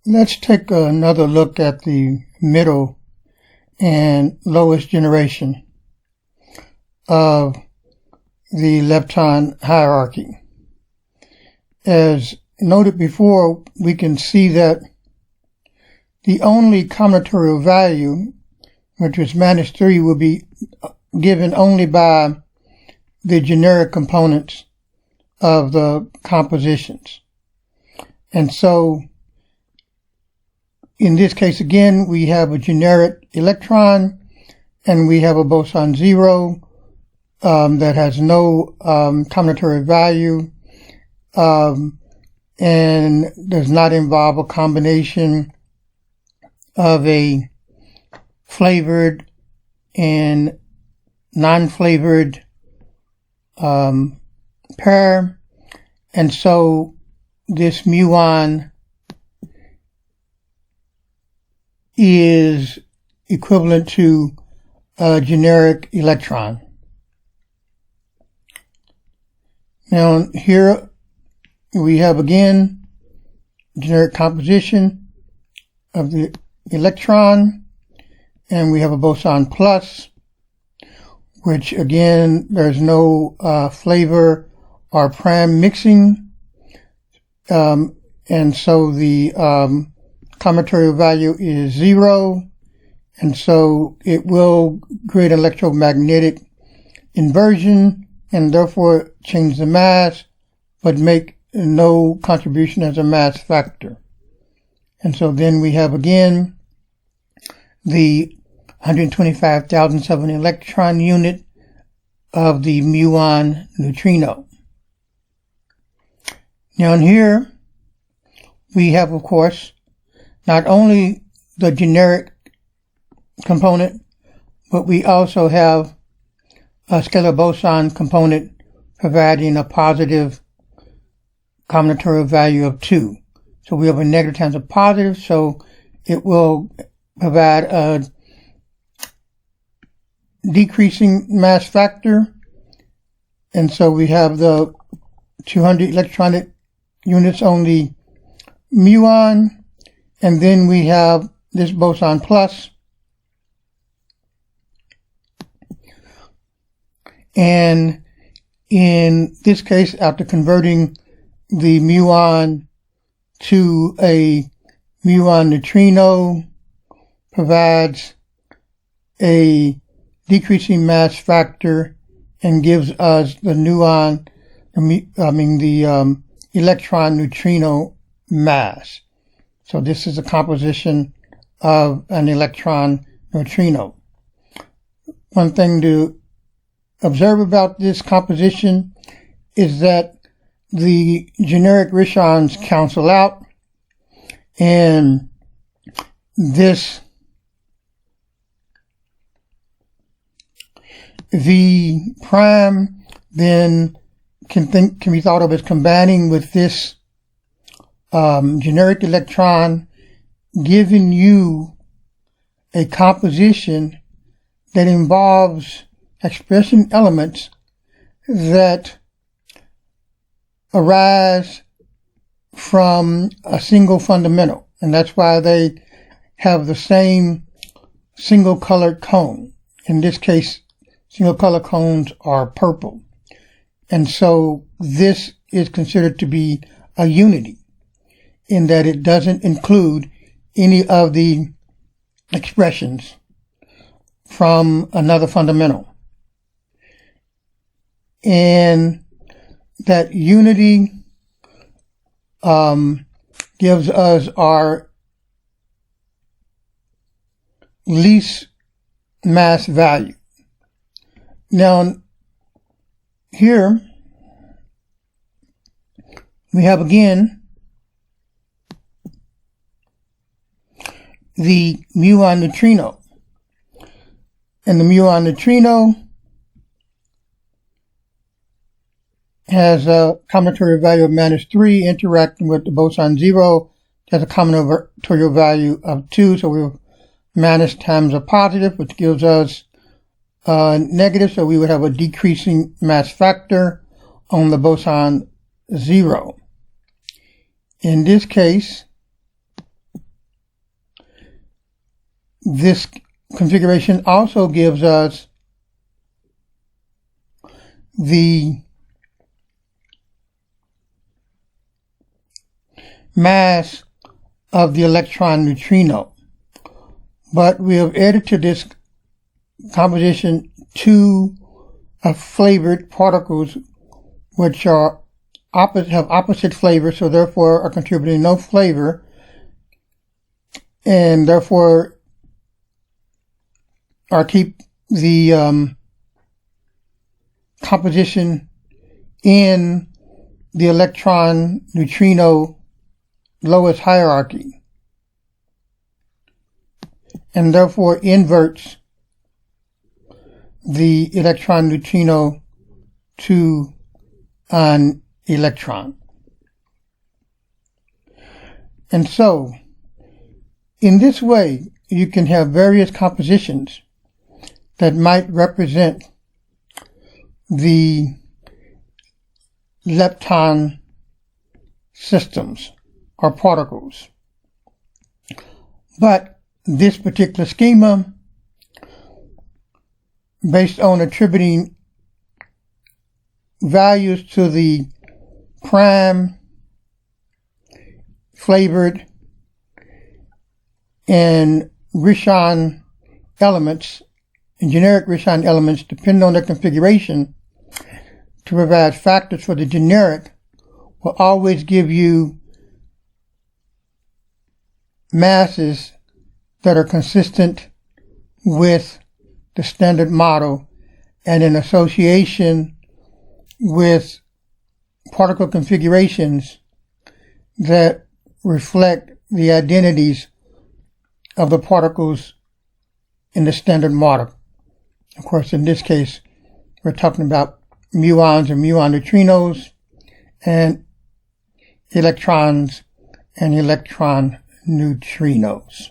Let's take another look at the middle and lowest generation of the lepton hierarchy. As noted before, we can see that the only combinatorial value, which is -3, will be given only by the generic components of the compositions. And so, in this case again, we have a generic electron and we have a boson 0 that has no combinatorial value and does not involve a combination of a flavored and non-flavored pair. And so this muon is equivalent to a generic electron. Now here we have again generic composition of the electron, and we have a boson plus, which again there's no flavor or pram mixing, and so the combinatorial value is 0, and so it will create electromagnetic inversion and therefore change the mass, but make no contribution as a mass factor. And so then we have again the 125,007 electron unit of the muon neutrino. Now in here we have, of course, not only the generic component, but we also have a scalar boson component providing a positive combinatorial value of 2. So we have a negative times a positive, so it will provide a decreasing mass factor. And so we have the 200 electronic units on the muon, and then we have this boson plus, and in this case, after converting the muon to a muon neutrino, provides a decreasing mass factor and gives us the electron neutrino mass. So this is a composition of an electron neutrino. One thing to observe about this composition is that the generic richons cancel out, and this V prime then can be thought of as combining with this generic electron, giving you a composition that involves expression elements that arise from a single fundamental, and that's why they have the same single colored cone. In this case, single color cones are purple, and so this is considered to be a unity in that it doesn't include any of the expressions from another fundamental. And that unity gives us our least mass value. Now, here we have again the muon neutrino. And the muon neutrino has a combinatorial value of -3 interacting with the boson 0. Has a combinatorial value of 2, so we have minus times a positive, which gives us negative, so we would have a decreasing mass factor on the boson 0. In this case, this configuration also gives us the mass of the electron neutrino. But we have added to this composition two flavored particles which are have opposite flavor, so therefore are contributing no flavor, and therefore keep the composition in the electron neutrino lowest hierarchy, and therefore inverts the electron neutrino to an electron. And so, in this way, you can have various compositions that might represent the lepton systems or particles. But this particular schema, based on attributing values to the prime, flavored, and Rishon elements, and generic Rishon elements, depending on their configuration, to provide factors for the generic, will always give you masses that are consistent with the standard model and in association with particle configurations that reflect the identities of the particles in the standard model. Of course, in this case, we're talking about muons and muon neutrinos, and electrons and electron neutrinos.